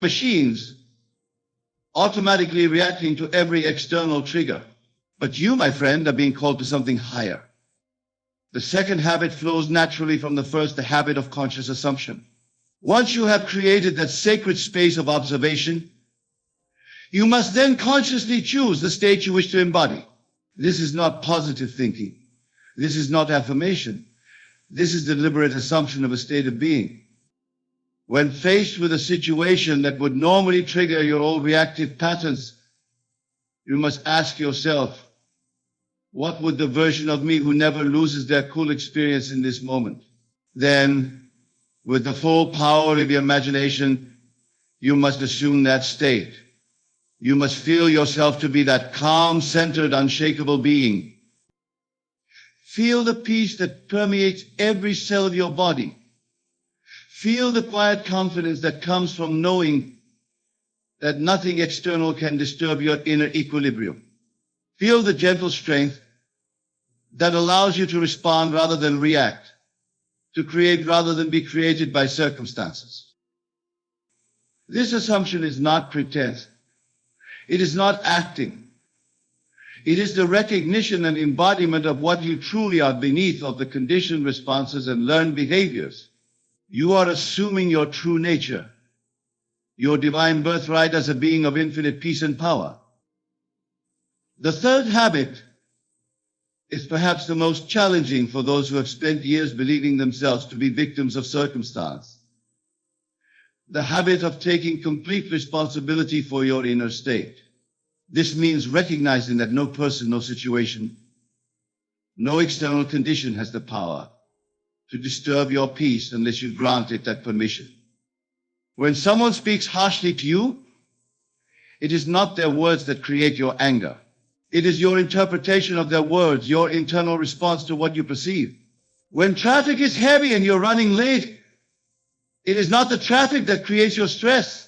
machines automatically reacting to every external trigger. But you, my friend, are being called to something higher. The second habit flows naturally from the first, the habit of conscious assumption. Once you have created that sacred space of observation, you must then consciously choose the state you wish to embody. This is not positive thinking. This is not affirmation. This is deliberate assumption of a state of being. When faced with a situation that would normally trigger your old reactive patterns, you must ask yourself, what would the version of me who never loses their cool experience in this moment? Then, with the full power of your imagination, you must assume that state. You must feel yourself to be that calm, centered, unshakable being. Feel the peace that permeates every cell of your body. Feel the quiet confidence that comes from knowing that nothing external can disturb your inner equilibrium. Feel the gentle strength that allows you to respond rather than react, to create rather than be created by circumstances. This assumption is not pretense. It is not acting. It is the recognition and embodiment of what you truly are beneath of the conditioned responses and learned behaviors. You are assuming your true nature, your divine birthright as a being of infinite peace and power. The third habit is perhaps the most challenging for those who have spent years believing themselves to be victims of circumstance. The habit of taking complete responsibility for your inner state. This means recognizing that no person, no situation, no external condition has the power to disturb your peace unless you grant it that permission. When someone speaks harshly to you, it is not their words that create your anger. It is your interpretation of their words, your internal response to what you perceive. When traffic is heavy and you're running late, it is not the traffic that creates your stress.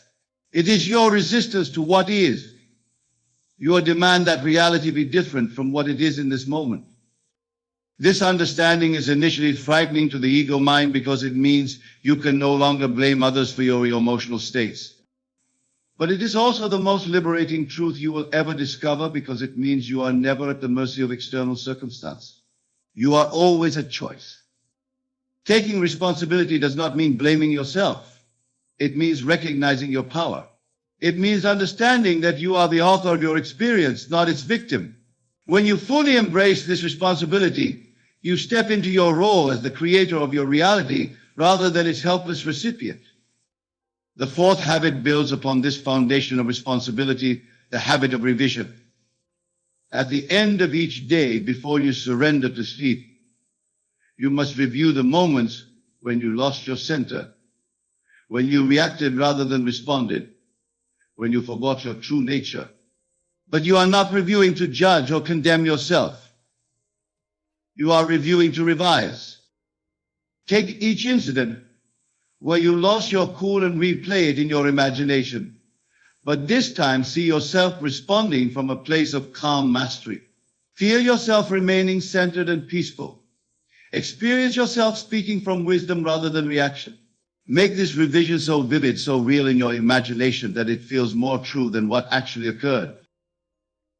It is your resistance to what is. Your demand that reality be different from what it is in this moment. This understanding is initially frightening to the ego mind because it means you can no longer blame others for your emotional states. But it is also the most liberating truth you will ever discover because it means you are never at the mercy of external circumstance. You are always at choice. Taking responsibility does not mean blaming yourself. It means recognizing your power. It means understanding that you are the author of your experience, not its victim. When you fully embrace this responsibility, you step into your role as the creator of your reality rather than its helpless recipient. The fourth habit builds upon this foundation of responsibility, the habit of revision. At the end of each day, before you surrender to sleep, you must review the moments when you lost your center, when you reacted rather than responded, when you forgot your true nature. But you are not reviewing to judge or condemn yourself. You are reviewing to revise. Take each incident where you lost your cool and replay it in your imagination. But this time, see yourself responding from a place of calm mastery. Feel yourself remaining centered and peaceful. Experience yourself speaking from wisdom rather than reaction. Make this revision so vivid, so real in your imagination that it feels more true than what actually occurred.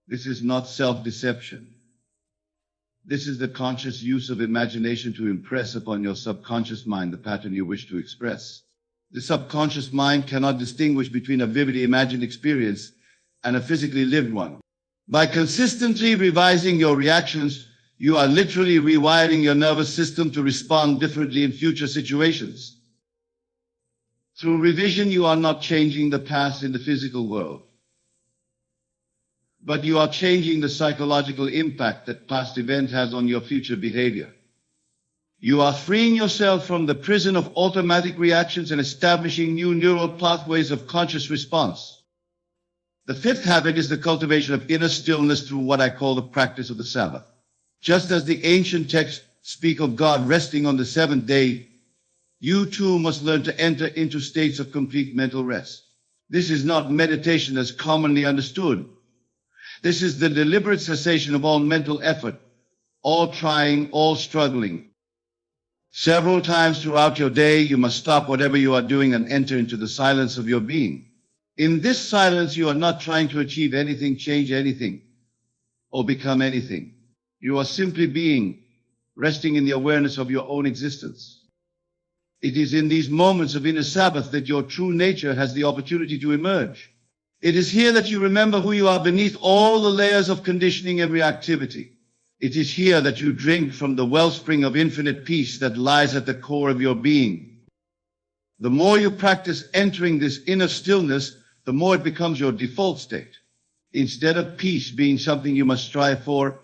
This is not self-deception. This is the conscious use of imagination to impress upon your subconscious mind the pattern you wish to express. The subconscious mind cannot distinguish between a vividly imagined experience and a physically lived one. By consistently revising your reactions, you are literally rewiring your nervous system to respond differently in future situations. Through revision, you are not changing the past in the physical world, but you are changing the psychological impact that past event has on your future behavior. You are freeing yourself from the prison of automatic reactions and establishing new neural pathways of conscious response. The fifth habit is the cultivation of inner stillness through what I call the practice of the Sabbath. Just as the ancient texts speak of God resting on the seventh day, you too must learn to enter into states of complete mental rest. This is not meditation as commonly understood. This is the deliberate cessation of all mental effort, all trying, all struggling. Several times throughout your day, you must stop whatever you are doing and enter into the silence of your being. In this silence, you are not trying to achieve anything, change anything, or become anything. You are simply being, resting in the awareness of your own existence. It is in these moments of inner Sabbath that your true nature has the opportunity to emerge. It is here that you remember who you are beneath all the layers of conditioning and reactivity. It is here that you drink from the wellspring of infinite peace that lies at the core of your being. The more you practice entering this inner stillness, the more it becomes your default state. Instead of peace being something you must strive for,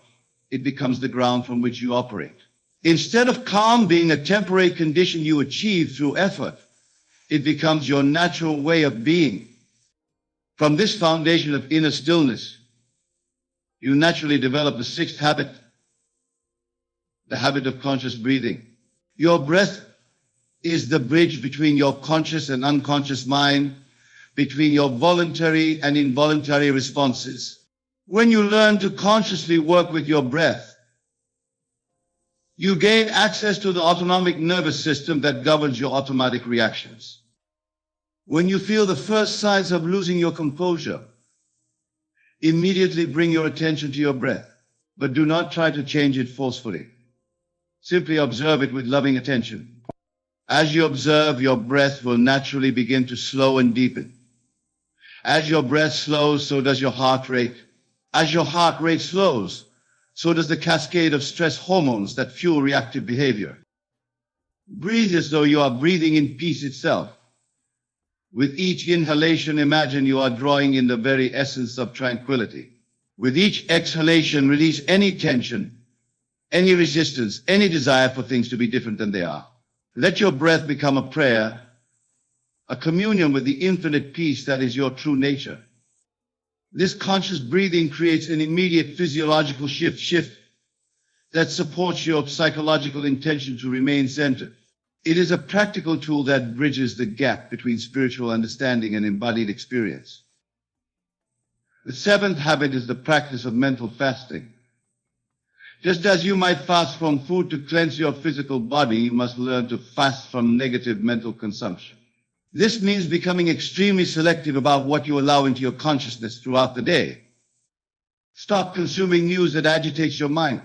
it becomes the ground from which you operate. Instead of calm being a temporary condition you achieve through effort, it becomes your natural way of being. From this foundation of inner stillness, you naturally develop the sixth habit, the habit of conscious breathing. Your breath is the bridge between your conscious and unconscious mind, between your voluntary and involuntary responses. When you learn to consciously work with your breath, you gain access to the autonomic nervous system that governs your automatic reactions. When you feel the first signs of losing your composure, immediately bring your attention to your breath, but do not try to change it forcefully. Simply observe it with loving attention. As you observe, your breath will naturally begin to slow and deepen. As your breath slows, so does your heart rate. As your heart rate slows, so does the cascade of stress hormones that fuel reactive behavior. Breathe as though you are breathing in peace itself. With each inhalation, imagine you are drawing in the very essence of tranquility. With each exhalation, release any tension, any resistance, any desire for things to be different than they are. Let your breath become a prayer, a communion with the infinite peace that is your true nature. This conscious breathing creates an immediate physiological shift that supports your psychological intention to remain centered. It is a practical tool that bridges the gap between spiritual understanding and embodied experience. The seventh habit is the practice of mental fasting. Just as you might fast from food to cleanse your physical body, you must learn to fast from negative mental consumption. This means becoming extremely selective about what you allow into your consciousness throughout the day. Stop consuming news that agitates your mind.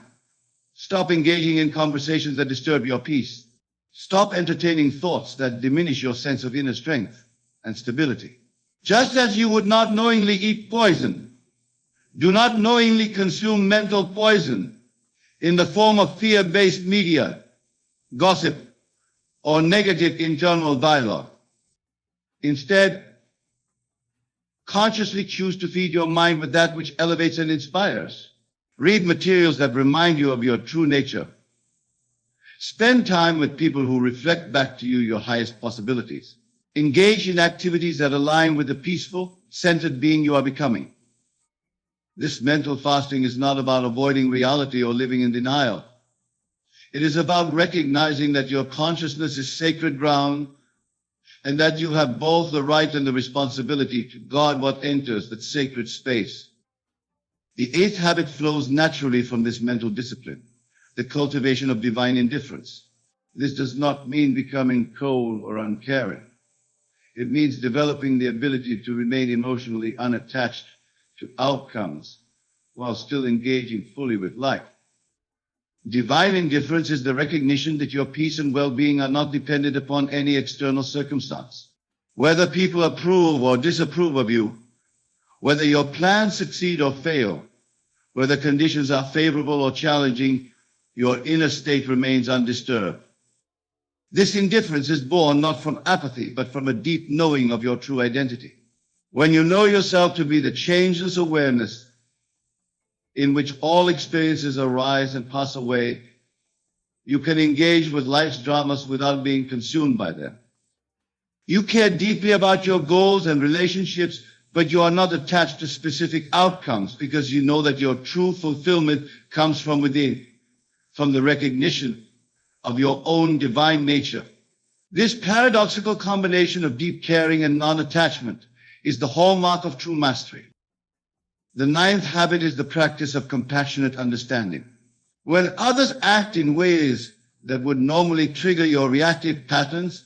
Stop engaging in conversations that disturb your peace. Stop entertaining thoughts that diminish your sense of inner strength and stability. Just as you would not knowingly eat poison, do not knowingly consume mental poison in the form of fear-based media, gossip, or negative internal dialogue. Instead, consciously choose to feed your mind with that which elevates and inspires. Read materials that remind you of your true nature. Spend time with people who reflect back to you your highest possibilities. Engage in activities that align with the peaceful, centered being you are becoming. This mental fasting is not about avoiding reality or living in denial. It is about recognizing that your consciousness is sacred ground and that you have both the right and the responsibility to guard what enters that sacred space. The eighth habit flows naturally from this mental discipline, the cultivation of divine indifference. This does not mean becoming cold or uncaring. It means developing the ability to remain emotionally unattached to outcomes while still engaging fully with life. Divine indifference is the recognition that your peace and well-being are not dependent upon any external circumstance. Whether people approve or disapprove of you, whether your plans succeed or fail, whether conditions are favorable or challenging, your inner state remains undisturbed. This indifference is born not from apathy, but from a deep knowing of your true identity. When you know yourself to be the changeless awareness in which all experiences arise and pass away, you can engage with life's dramas without being consumed by them. You care deeply about your goals and relationships, but you are not attached to specific outcomes because you know that your true fulfillment comes from within, from the recognition of your own divine nature. This paradoxical combination of deep caring and non-attachment is the hallmark of true mastery. The ninth habit is the practice of compassionate understanding. When others act in ways that would normally trigger your reactive patterns,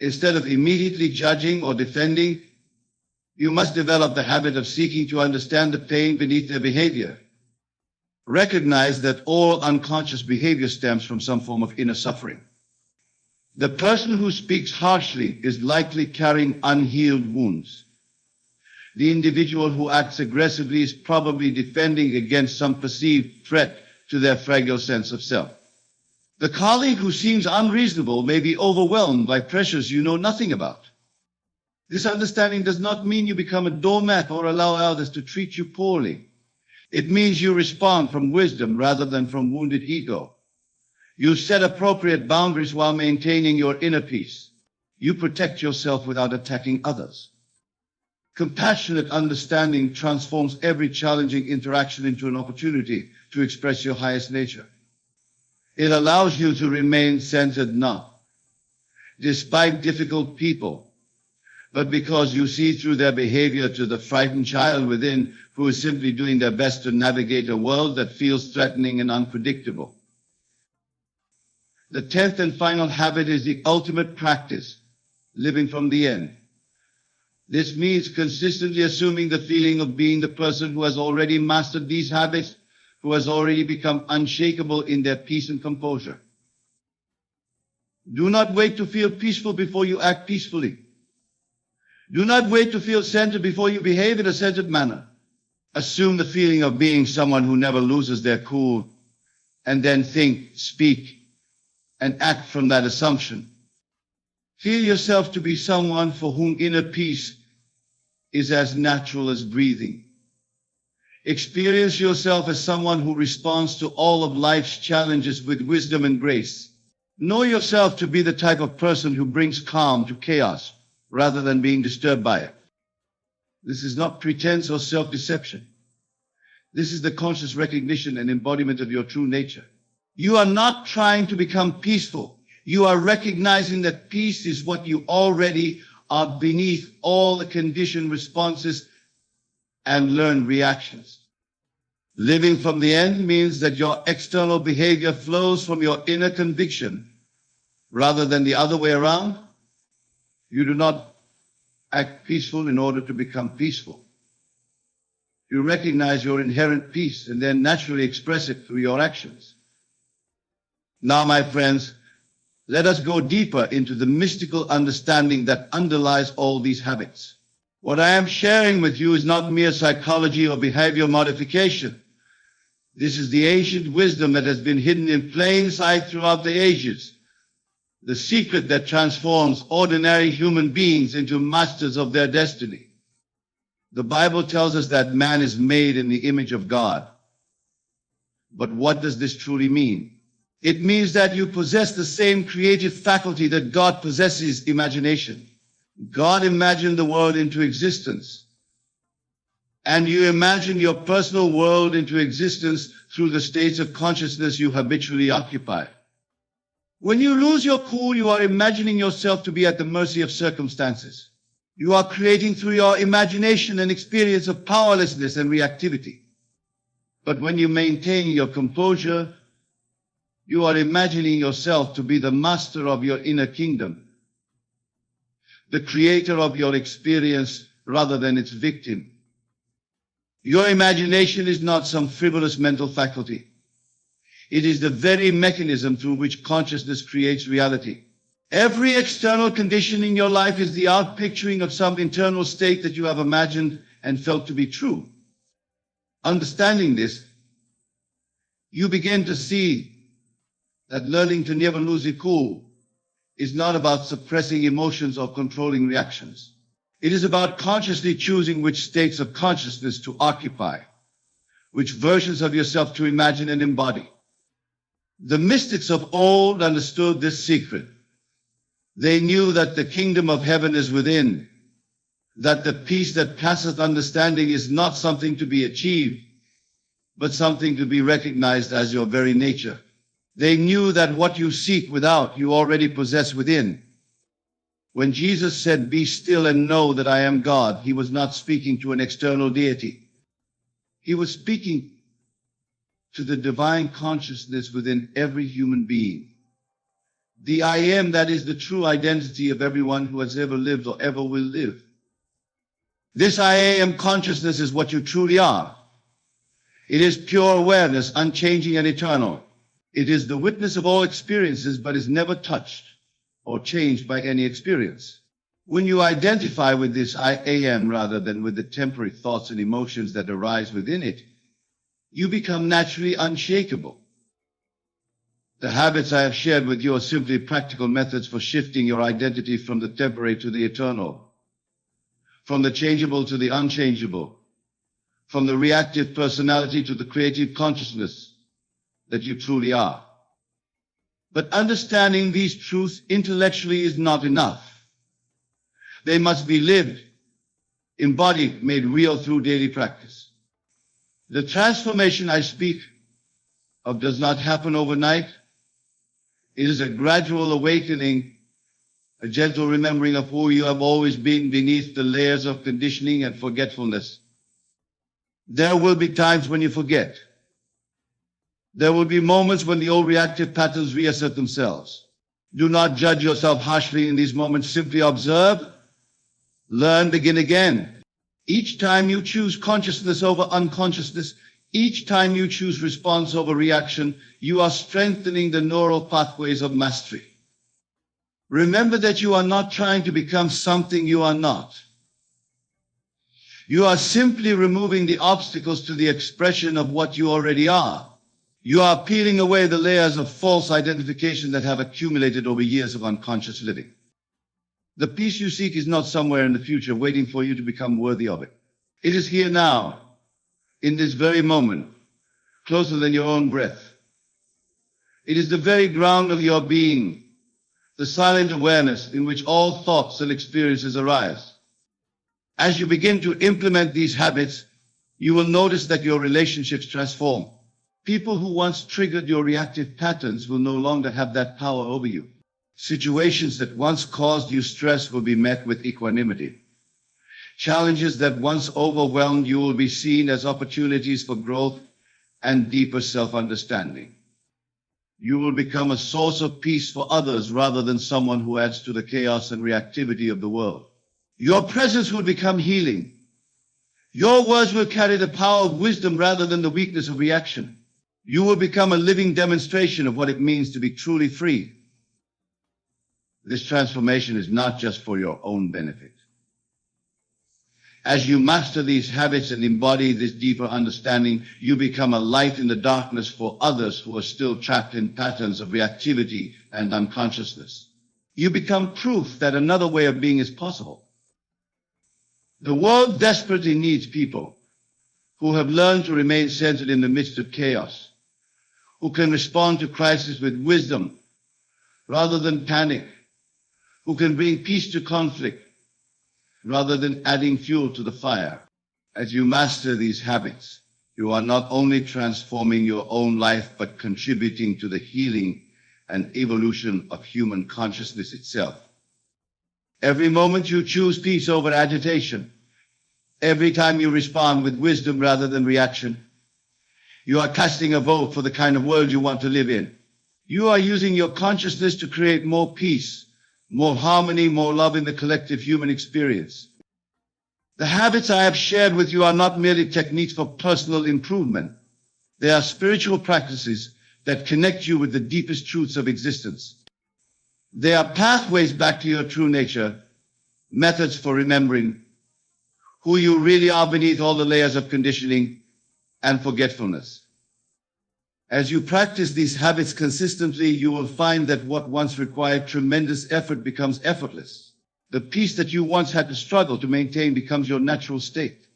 instead of immediately judging or defending, You must develop the habit of seeking to understand the pain beneath their behavior. Recognize that all unconscious behavior stems from some form of inner suffering. The person who speaks harshly is likely carrying unhealed wounds. The individual who acts aggressively is probably defending against some perceived threat to their fragile sense of self. The colleague who seems unreasonable may be overwhelmed by pressures you know nothing about. This understanding does not mean you become a doormat or allow others to treat you poorly. It means you respond from wisdom rather than from wounded ego. You set appropriate boundaries while maintaining your inner peace. You protect yourself without attacking others. Compassionate understanding transforms every challenging interaction into an opportunity to express your highest nature. It allows you to remain centered not despite difficult people, but because you see through their behavior to the frightened child within who is simply doing their best to navigate a world that feels threatening and unpredictable. The 10th and final habit is the ultimate practice, living from the end. This means consistently assuming the feeling of being the person who has already mastered these habits, who has already become unshakable in their peace and composure. Do not wait to feel peaceful before you act peacefully. Do not wait to feel centered before you behave in a centered manner. Assume the feeling of being someone who never loses their cool, and then think, speak, and act from that assumption. Feel yourself to be someone for whom inner peace is as natural as breathing. Experience yourself as someone who responds to all of life's challenges with wisdom and grace. Know yourself to be the type of person who brings calm to chaos rather than being disturbed by it. This is not pretense or self-deception. This is the conscious recognition and embodiment of your true nature. You are not trying to become peaceful. You are recognizing that peace is what you already are beneath all the conditioned responses and learned reactions. Living from the end means that your external behavior flows from your inner conviction rather than the other way around. You do not act peaceful in order to become peaceful. You recognize your inherent peace and then naturally express it through your actions. Now, my friends, let us go deeper into the mystical understanding that underlies all these habits. What I am sharing with you is not mere psychology or behavior modification. This is the ancient wisdom that has been hidden in plain sight throughout the ages. The secret that transforms ordinary human beings into masters of their destiny. The Bible tells us that man is made in the image of God. But what does this truly mean? It means that you possess the same creative faculty that God possesses, imagination. God imagined the world into existence. And you imagine your personal world into existence through the states of consciousness you habitually occupy. When you lose your cool, you are imagining yourself to be at the mercy of circumstances. You are creating through your imagination an experience of powerlessness and reactivity. But when you maintain your composure, you are imagining yourself to be the master of your inner kingdom, the creator of your experience rather than its victim. Your imagination is not some frivolous mental faculty. It is the very mechanism through which consciousness creates reality. Every external condition in your life is the outpicturing of some internal state that you have imagined and felt to be true. Understanding this, you begin to see that learning to never lose your cool is not about suppressing emotions or controlling reactions. It is about consciously choosing which states of consciousness to occupy, which versions of yourself to imagine and embody. The mystics of old understood this secret. They knew that the kingdom of heaven is within, that the peace that passeth understanding is not something to be achieved, but something to be recognized as your very nature. They knew that what you seek without, you already possess within. When Jesus said, "Be still and know that I am God," he was not speaking to an external deity. He was speaking to the divine consciousness within every human being. The I am, that is the true identity of everyone who has ever lived or ever will live. This I am consciousness is what you truly are. It is pure awareness, unchanging and eternal. It is the witness of all experiences, but is never touched or changed by any experience. When you identify with this I am rather than with the temporary thoughts and emotions that arise within it, you become naturally unshakable. The habits I have shared with you are simply practical methods for shifting your identity from the temporary to the eternal, from the changeable to the unchangeable, from the reactive personality to the creative consciousness that you truly are. But understanding these truths intellectually is not enough. They must be lived, embodied, made real through daily practice. The transformation I speak of does not happen overnight. It is a gradual awakening, a gentle remembering of who you have always been beneath the layers of conditioning and forgetfulness. There will be times when you forget. There will be moments when the old reactive patterns reassert themselves. Do not judge yourself harshly in these moments. Simply observe, learn, begin again. Each time you choose consciousness over unconsciousness, each time you choose response over reaction, you are strengthening the neural pathways of mastery. Remember that you are not trying to become something you are not. You are simply removing the obstacles to the expression of what you already are. You are peeling away the layers of false identification that have accumulated over years of unconscious living. The peace you seek is not somewhere in the future waiting for you to become worthy of it. It is here now, in this very moment, closer than your own breath. It is the very ground of your being, the silent awareness in which all thoughts and experiences arise. As you begin to implement these habits, you will notice that your relationships transform. People who once triggered your reactive patterns will no longer have that power over you. Situations that once caused you stress will be met with equanimity. Challenges that once overwhelmed you will be seen as opportunities for growth and deeper self-understanding. You will become a source of peace for others rather than someone who adds to the chaos and reactivity of the world. Your presence will become healing. Your words will carry the power of wisdom rather than the weakness of reaction. You will become a living demonstration of what it means to be truly free. This transformation is not just for your own benefit. As you master these habits and embody this deeper understanding, you become a light in the darkness for others who are still trapped in patterns of reactivity and unconsciousness. You become proof that another way of being is possible. The world desperately needs people who have learned to remain centered in the midst of chaos, who can respond to crisis with wisdom rather than panic, who can bring peace to conflict rather than adding fuel to the fire. As you master these habits, you are not only transforming your own life, but contributing to the healing and evolution of human consciousness itself. Every moment you choose peace over agitation, every time you respond with wisdom rather than reaction, you are casting a vote for the kind of world you want to live in. You are using your consciousness to create more peace, more harmony, more love in the collective human experience. The habits I have shared with you are not merely techniques for personal improvement. They are spiritual practices that connect you with the deepest truths of existence. They are pathways back to your true nature, methods for remembering who you really are beneath all the layers of conditioning and forgetfulness. As you practice these habits consistently, you will find that what once required tremendous effort becomes effortless. The peace that you once had to struggle to maintain becomes your natural state.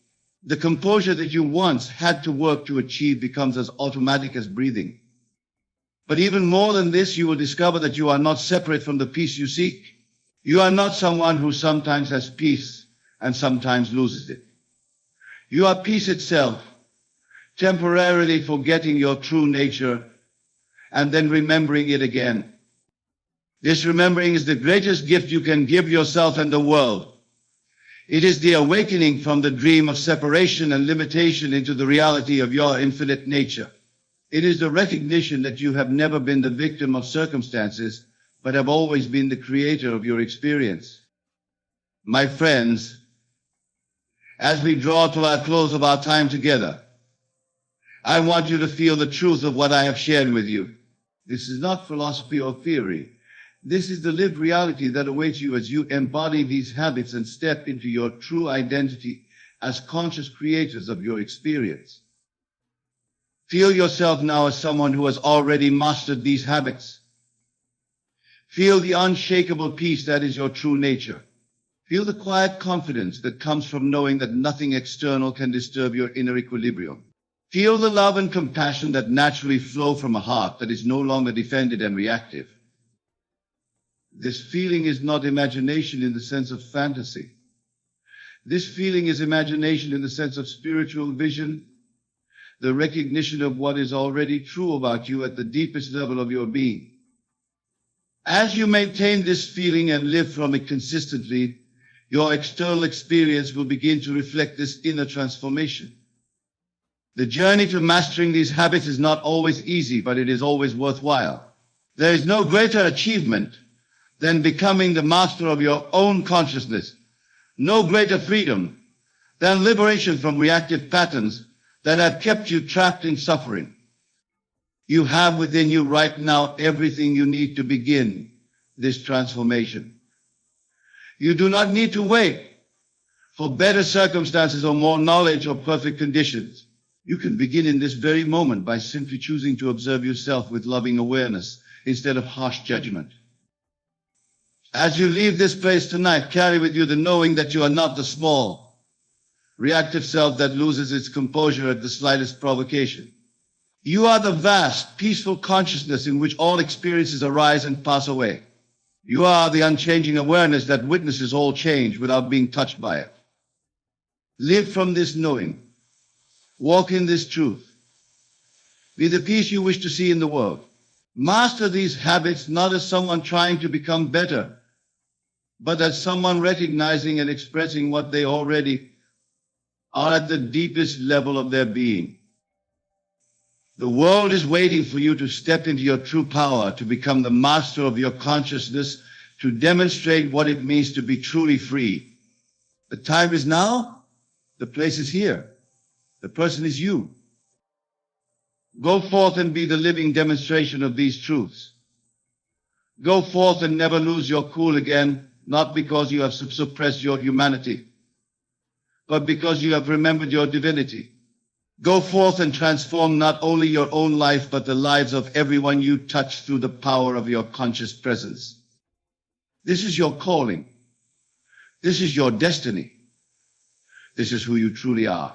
The composure that you once had to work to achieve becomes as automatic as breathing. But even more than this, you will discover that you are not separate from the peace you seek. You are not someone who sometimes has peace and sometimes loses it. You are peace itself, temporarily forgetting your true nature and then remembering it again. This remembering is the greatest gift you can give yourself and the world. It is the awakening from the dream of separation and limitation into the reality of your infinite nature. It is the recognition that you have never been the victim of circumstances, but have always been the creator of your experience. My friends, As we draw to our close of our time together, I want you to feel the truth of what I have shared with you. This is not philosophy or theory. This is the lived reality that awaits you as you embody these habits and step into your true identity as conscious creators of your experience. Feel yourself now as someone who has already mastered these habits. Feel the unshakable peace that is your true nature. Feel the quiet confidence that comes from knowing that nothing external can disturb your inner equilibrium. Feel the love and compassion that naturally flow from a heart that is no longer defended and reactive. This feeling is not imagination in the sense of fantasy. This feeling is imagination in the sense of spiritual vision, the recognition of what is already true about you at the deepest level of your being. As you maintain this feeling and live from it consistently, your external experience will begin to reflect this inner transformation. The journey to mastering these habits is not always easy, but it is always worthwhile. There is no greater achievement than becoming the master of your own consciousness. No greater freedom than liberation from reactive patterns that have kept you trapped in suffering. You have within you right now everything you need to begin this transformation. You do not need to wait for better circumstances or more knowledge or perfect conditions. You can begin in this very moment by simply choosing to observe yourself with loving awareness instead of harsh judgment. As you leave this place tonight, carry with you the knowing that you are not the small, reactive self that loses its composure at the slightest provocation. You are the vast, peaceful consciousness in which all experiences arise and pass away. You are the unchanging awareness that witnesses all change without being touched by it. Live from this knowing. Walk in this truth. Be the peace you wish to see in the world. Master these habits not as someone trying to become better, but as someone recognizing and expressing what they already are at the deepest level of their being. The world is waiting for you to step into your true power, to become the master of your consciousness, to demonstrate what it means to be truly free. The time is now. The place is here. The person is you. Go forth and be the living demonstration of these truths. Go forth and never lose your cool again, not because you have suppressed your humanity, but because you have remembered your divinity. Go forth and transform not only your own life, but the lives of everyone you touch through the power of your conscious presence. This is your calling. This is your destiny. This is who you truly are.